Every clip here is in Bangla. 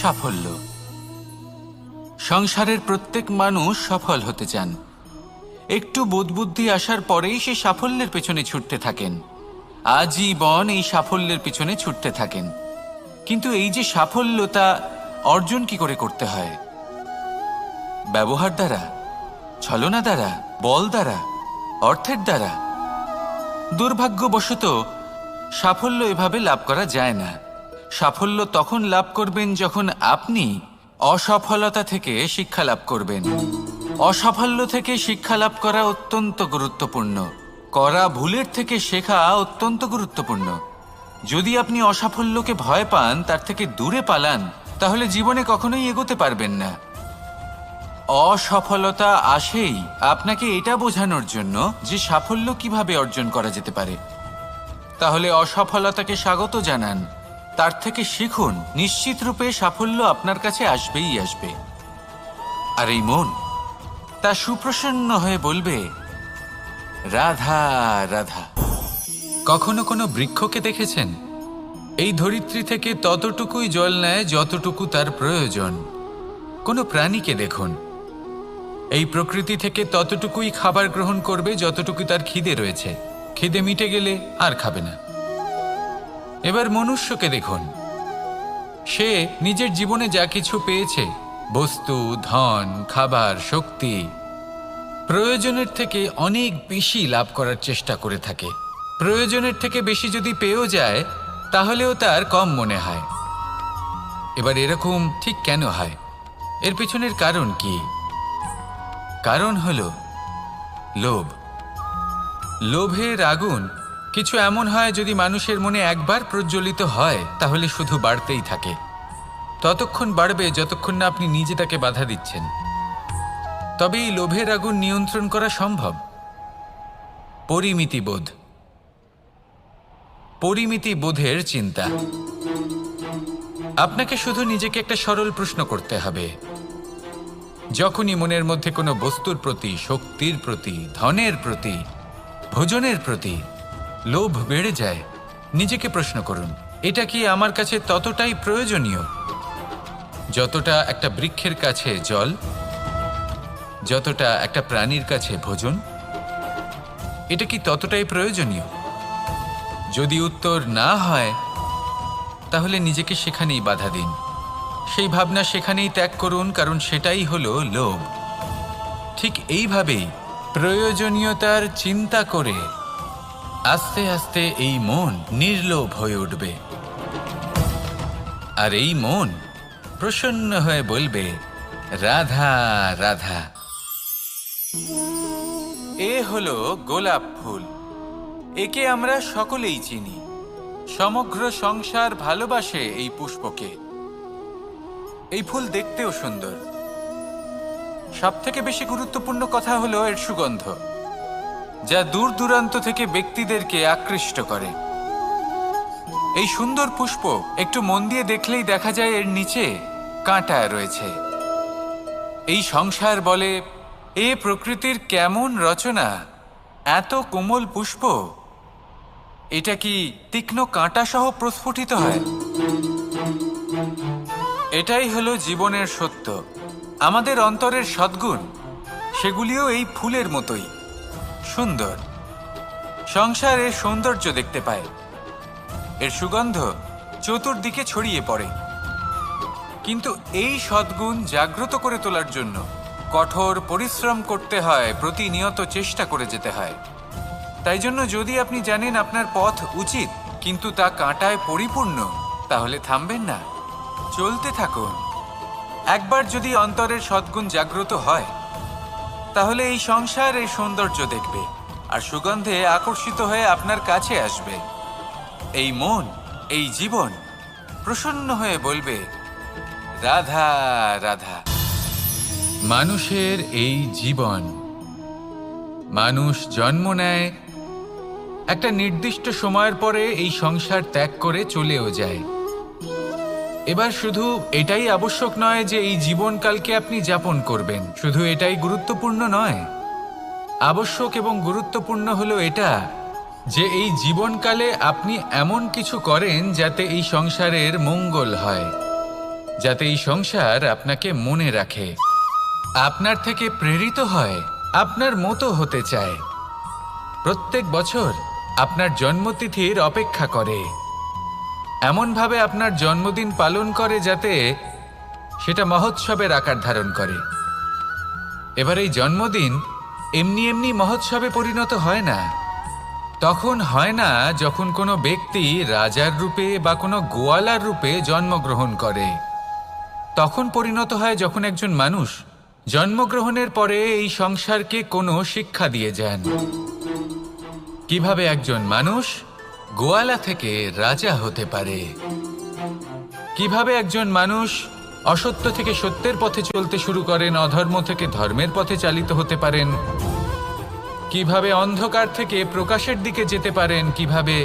সাফল্য। সংসারের প্রত্যেক মানুষ সফল হতে চান। একটু বোধবুদ্ধি আসার পরেই সে সাফল্যের পেছনে ছুটতে থাকেন, আজীবন এই সাফল্যের পিছনে ছুটতে থাকেন। কিন্তু এই যে সাফল্য, তা অর্জন কি করে করতে হয়? ব্যবহার দ্বারা, ছলনা দ্বারা, বল দ্বারা, অর্থের দ্বারা? দুর্ভাগ্যবশত সাফল্য এভাবে লাভ করা যায় না। সাফল্য তখন লাভ করবেন যখন আপনি অসফলতা থেকে শিক্ষা লাভ করবেন। অসাফল্য থেকে শিক্ষা লাভ করা অত্যন্ত গুরুত্বপূর্ণ। করা ভুলের থেকে শেখা অত্যন্ত গুরুত্বপূর্ণ। যদি আপনি অসাফল্যকে ভয় পান, তার থেকে দূরে পালান, তাহলে জীবনে কখনোই এগোতে পারবেন না। অসফলতা আসেই আপনাকে এটা বোঝানোর জন্য যে সাফল্য কিভাবে অর্জন করা যেতে পারে। তাহলে অসফলতাকে স্বাগত জানান, তার থেকে শিখুন। নিশ্চিত রূপে সাফল্য আপনার কাছে আসবেই আসবে। আর এই মন তা সুপ্রসন্ন হয়ে বলবে, রাধা রাধা। কখনো কোনো বৃক্ষকে দেখেছেন? এই ধরিত্রী থেকে ততটুকুই জল নেয় যতটুকু তার প্রয়োজন। কোনো প্রাণীকে দেখুন, এই প্রকৃতি থেকে ততটুকুই খাবার গ্রহণ করবে যতটুকু তার খিদে রয়েছে। খিদে মিটে গেলে আর খাবে না। এবার মনুষ্যকে দেখুন, সে নিজের জীবনে যা কিছু পেয়েছে, বস্তু, ধন, খাবার, শক্তি, প্রয়োজনের থেকে অনেক বেশি লাভ করার চেষ্টা করে থাকে। প্রয়োজনের থেকে বেশি যদি পেয়েও যায়, তাহলেও তার কম মনে হয়। এবার এরকম ঠিক কেন হয়? এর পিছনের কারণ কি? কারণ হলো লোভ। লোভের আগুন কিছু এমন হয়, যদি মানুষের মনে একবার প্রজ্বলিত হয় তাহলে শুধু বাড়তেই থাকে। ততক্ষণ বাড়বে যতক্ষণ না আপনি নিজে তাকে বাধা দিচ্ছেন। তবে এই লোভের আগুন নিয়ন্ত্রণ করা সম্ভব। পরিমিতিবোধ, পরিমিতিবোধের চিন্তা। আপনাকে শুধু নিজেকে একটা সরল প্রশ্ন করতে হবে। যখনই মনের মধ্যে কোনো বস্তুর প্রতি, শক্তির প্রতি, ধনের প্রতি, ভোজনের প্রতি লোভ বেড়ে যায়, নিজেকে প্রশ্ন করুন, এটা কি আমার কাছে ততটাই প্রয়োজনীয় যতটা একটা বৃক্ষের কাছে জল, যতটা একটা প্রাণীর কাছে ভোজন? এটা কি ততটাই প্রয়োজনীয়? যদি উত্তর না হয়, তাহলে নিজেকে সেখানেই বাধা দিন। সেই ভাবনা সেখানেই ত্যাগ করুন, কারণ সেটাই হলো লোভ। ঠিক এইভাবেই প্রয়োজনীয়তার চিন্তা করে আস্তে আস্তে এই মন নির্লোভ হয়ে উঠবে। আর এই মন প্রসন্ন হয়ে বলবে, রাধা রাধা। এ হলো গোলাপ ফুল। একে আমরা সকলেই চিনি। সমগ্র সংসার ভালোবাসে এই পুষ্পকে। এই ফুল দেখতেও সুন্দর। সবথেকে বেশি গুরুত্বপূর্ণ কথা হলো এর সুগন্ধ, যা দূর দূরান্ত থেকে ব্যক্তিদেরকে আকৃষ্ট করে। এই সুন্দর পুষ্প একটু মন দিয়ে দেখলেই দেখা যায় এর নিচে কাঁটা রয়েছে। এই সংসার বলে, এ প্রকৃতির কেমন রচনা, এত কোমল পুষ্প, এটা কি তীক্ষ্ণ কাঁটা সহ প্রস্ফুটিত হয়? এটাই হলো জীবনের সত্য। আমাদের অন্তরের সদ্গুণ, সেগুলিও এই ফুলের মতোই সুন্দর। সংসার এর সৌন্দর্য দেখতে পায়, এর সুগন্ধ চতুর্দিকে ছড়িয়ে পড়ে। কিন্তু এই সদ্গুণ জাগ্রত করে তোলার জন্য কঠোর পরিশ্রম করতে হয়, প্রতিনিয়ত চেষ্টা করে যেতে হয়। তাই জন্য যদি আপনি জানেন আপনার পথ উচিত, কিন্তু তা কাঁটায় পরিপূর্ণ, তাহলে থামবেন না, চলতে থাকুন। একবার যদি অন্তরের সদ্গুণ জাগ্রত হয়, তাহলে এই সংসার এই সৌন্দর্য দেখবে আর সুগন্ধে আকর্ষিত হয়ে আপনার কাছে আসবে। এই মন, এই জীবন প্রসন্ন হয়ে বলবে, রাধা রাধা। মানুষের এই জীবন, মানুষ জন্ম নেয়, একটা নির্দিষ্ট সময়ের পরে এই সংসার ত্যাগ করে চলেও যায়। এবার শুধু এটাই আবশ্যক নয় যে এই জীবনকালকে আপনি যাপন করবেন, শুধু এটাই গুরুত্বপূর্ণ নয়। আবশ্যক এবং গুরুত্বপূর্ণ হলো এটা যে এই জীবনকালে আপনি এমন কিছু করেন যাতে এই সংসারের মঙ্গল হয়। যাতে এই সংসার আপনাকে মনে রাখে, আপনার থেকে প্রেরিত হয়, আপনার মতো হতে চায়, প্রত্যেক বছর আপনার জন্মতিথির অপেক্ষা করে, এমনভাবে আপনার জন্মদিন পালন করে যাতে সেটা মহোৎসবের আকার ধারণ করে। এবার এই জন্মদিন এমনি এমনি মহোৎসবে পরিণত হয় না। তখন হয় না যখন কোনো ব্যক্তি রাজার রূপে বা কোনো গোয়ালার রূপে জন্মগ্রহণ করে। তখন পরিণত হয় যখন একজন মানুষ জন্মগ্রহণের পরে এই সংসারকে কোনো শিক্ষা দিয়ে যান। কিভাবে একজন মানুষ গোয়ালা থেকে রাজা হতে পারে, কিভাবে একজন মানুষ অসত্য থেকে সত্যের পথে চলতে শুরু করেন, অধর্ম থেকে ধর্মের পথে চালিত হতে পারেন, কিভাবে অন্ধকার থেকে প্রকাশের দিকে যেতে পারেন, কিভাবে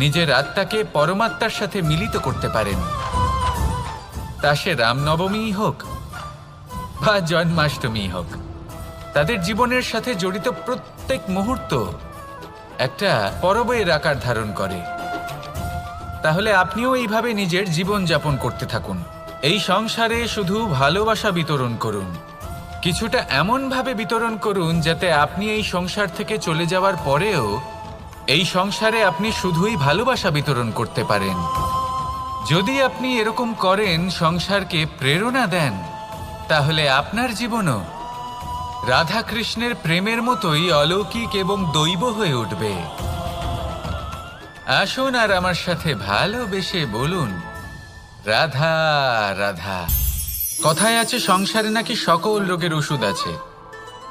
নিজের আত্মাকে পরমাত্মার সাথে মিলিত করতে পারেন। তা সে রামনবমী হোক বা জন্মাষ্টমী হোক, তাদের জীবনের সাথে জড়িত প্রত্যেক মুহূর্ত একটা পরবের আকার ধারণ করে। তাহলে আপনিও এইভাবে নিজের জীবন যাপন করতে থাকুন। এই সংসারে শুধু ভালোবাসা বিতরণ করুন, কিছুটা এমনভাবে বিতরণ করুন যাতে আপনি এই সংসার থেকে চলে যাওয়ার পরেও এই সংসারে আপনি শুধুই ভালোবাসা বিতরণ করতে পারেন। যদি আপনি এরকম করেন, সংসারকে প্রেরণা দেন, তাহলে আপনার জীবনও রাধা কৃষ্ণের প্রেমের মতোই অলৌকিক এবং দৈব হয়ে উঠবে। আসুন আর আমার সাথে ভালোবেসে বলুন, রাধা রাধা। কথায় আছে সংসারে নাকি সকল রোগের ওষুধ আছে।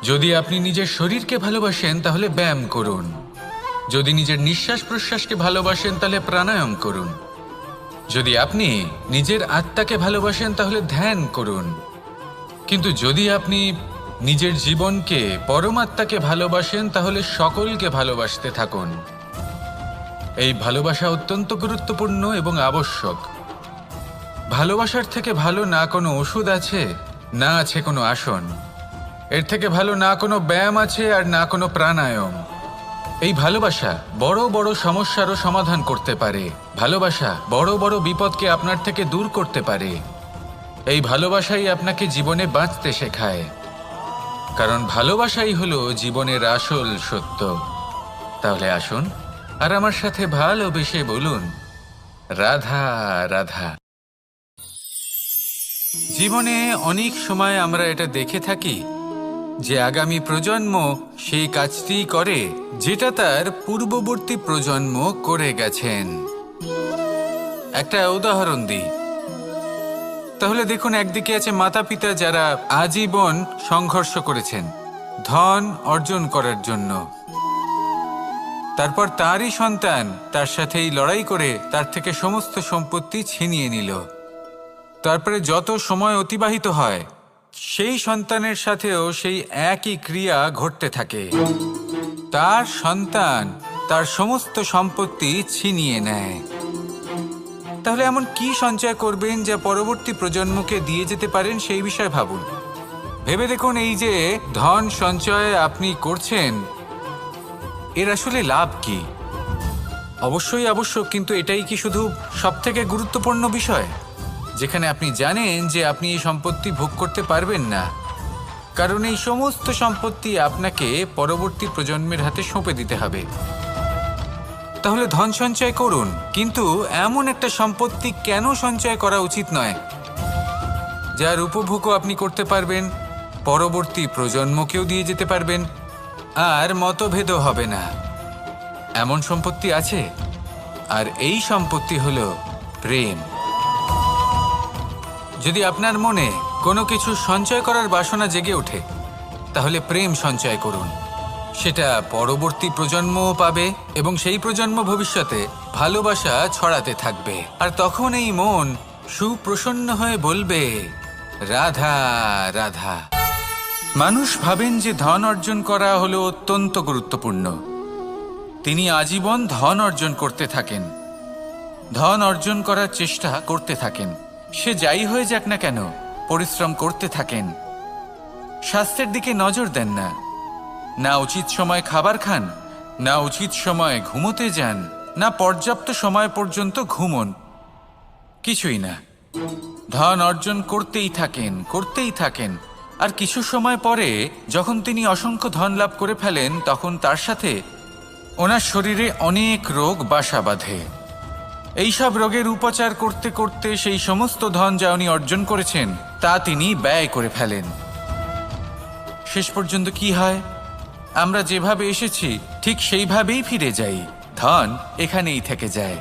যদি আপনি নিজের শরীরকে ভালোবাসেন তাহলে ব্যায়াম করুন, যদি নিজের নিঃশ্বাস প্রশ্বাসকে ভালোবাসেন তাহলে প্রাণায়াম করুন, যদি আপনি নিজের আত্মাকে ভালোবাসেন তাহলে ধ্যান করুন, কিন্তু যদি আপনি নিজের জীবনকে পরমাত্মাকে ভালোবাসেন তাহলে সকলকে ভালোবাসতে থাকুন। এই ভালোবাসা অত্যন্ত গুরুত্বপূর্ণ এবং আবশ্যক। ভালোবাসার থেকে ভালো না কোনো ওষুধ আছে, না আছে কোনো আসন। এর থেকে ভালো না কোনো ব্যায়াম আছে আর না কোনো প্রাণায়াম। এই ভালোবাসা বড় বড় সমস্যারও সমাধান করতে পারে। ভালোবাসা বড় বড় বিপদকে আপনার থেকে দূর করতে পারে। এই ভালোবাসাই আপনাকে জীবনে বাঁচতে শেখায়, কারণ ভালোবাসাই হলো জীবনের আসল সত্য। তাহলে আসুন আর আমার সাথে ভালোবেসে বলুন, রাধা রাধা। জীবনে অনেক সময় আমরা এটা দেখে থাকি যে আগামী প্রজন্ম সেই কাজটি করে যেটা তার পূর্ববর্তী প্রজন্ম করে গেছেন। একটা উদাহরণ দিই। তাহলে দেখুন, একদিকে আছে মাতা পিতা যারা আজীবন সংঘর্ষ করেছেন ধন অর্জন করার জন্য। তারপর তারই সন্তান তার সাথেই লড়াই করে তার থেকে সমস্ত সম্পত্তি ছিনিয়ে নিল। তারপরে যত সময় অতিবাহিত হয় সেই সন্তানের সাথেও সেই একই ক্রিয়া ঘটতে থাকে। তার সন্তান তার সমস্ত সম্পত্তি ছিনিয়ে নেয়। তাহলে এমন কি সঞ্চয় করবেন যা পরবর্তী প্রজন্মকে দিয়ে যেতে পারেন, সেই বিষয়ে ভাবুন। ভেবে দেখুন, এই যে ধন সঞ্চয় আপনি করছেন, এর আসলে লাভ কি? অবশ্যই আবশ্যক, কিন্তু এটাই কি শুধু সবথেকে গুরুত্বপূর্ণ বিষয়, যেখানে আপনি জানেন যে আপনি এই সম্পত্তি ভোগ করতে পারবেন না, কারণ এই সমস্ত সম্পত্তি আপনাকে পরবর্তী প্রজন্মের হাতে সঁপে দিতে হবে। তাহলে ধন সঞ্চয় করুন, কিন্তু এমন একটা সম্পত্তি কেন সঞ্চয় করা উচিত নয় যার উপভোগও আপনি করতে পারবেন, পরবর্তী প্রজন্মকেও দিয়ে যেতে পারবেন, আর মতভেদও হবে না। এমন সম্পত্তি আছে, আর এই সম্পত্তি হলো প্রেম। যদি আপনার মনে কোনো কিছু সঞ্চয় করার বাসনা জেগে ওঠে, তাহলে প্রেম সঞ্চয় করুন। সেটা পরবর্তী প্রজন্মও পাবে এবং সেই প্রজন্ম ভবিষ্যতে ভালোবাসা ছড়াতে থাকবে। আর তখন এই মন সুপ্রসন্ন হয়ে বলবে, রাধা রাধা। মানুষ ভাবেন যে ধন অর্জন করা হলো অত্যন্ত গুরুত্বপূর্ণ। তিনি আজীবন ধন অর্জন করতে থাকেন, ধন অর্জন করার চেষ্টা করতে থাকেন। সে যাই হয়ে যাক না কেন, পরিশ্রম করতে থাকেন। স্বাস্থ্যের দিকে নজর দেন না, না উচিত সময় খাবার খান, না উচিত সময় ঘুমোতে যান, না পর্যাপ্ত সময় পর্যন্ত ঘুমন, কিছুই না। ধন অর্জন করতেই থাকেন আর কিছু সময় পরে যখন তিনি অসংখ্য ধন লাভ করে ফেলেন তখন তার সাথে ওনার শরীরে অনেক রোগ বাসা বাঁধে। এইসব রোগের উপচার করতে করতে সেই সমস্ত ধন যা উনি অর্জন করেছেন তা তিনি ব্যয় করে ফেলেন। শেষ পর্যন্ত কি হয়? আমরা যেভাবে এসেছি ঠিক সেইভাবেই ফিরে যাই, ধন এখানেই থেকে যায়।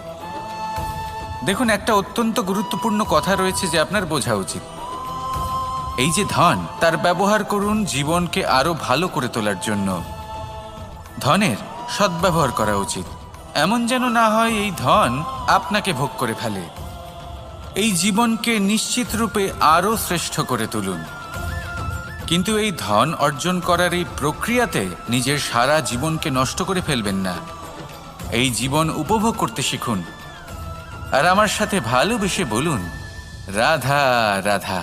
দেখুন, একটা অত্যন্ত গুরুত্বপূর্ণ কথা রয়েছে যে আপনার বোঝা উচিত। এই যে ধন, তার ব্যবহার করুন জীবনকে আরো ভালো করে তোলার জন্য। ধনের সদ্ব্যবহার করা উচিত, এমন যেন না হয় এই ধন আপনাকে ভোগ করে ফেলে। এই জীবনকে নিশ্চিত রূপে আরো শ্রেষ্ঠ করে তুলুন। কিন্তু এই ধন অর্জন করার এই প্রক্রিয়াতে নিজের সারা জীবনকে নষ্ট করে ফেলবেন না। এই জীবন উপভোগ করতে শিখুন আর আমার সাথে ভালোবেসে বলুন, রাধা রাধা।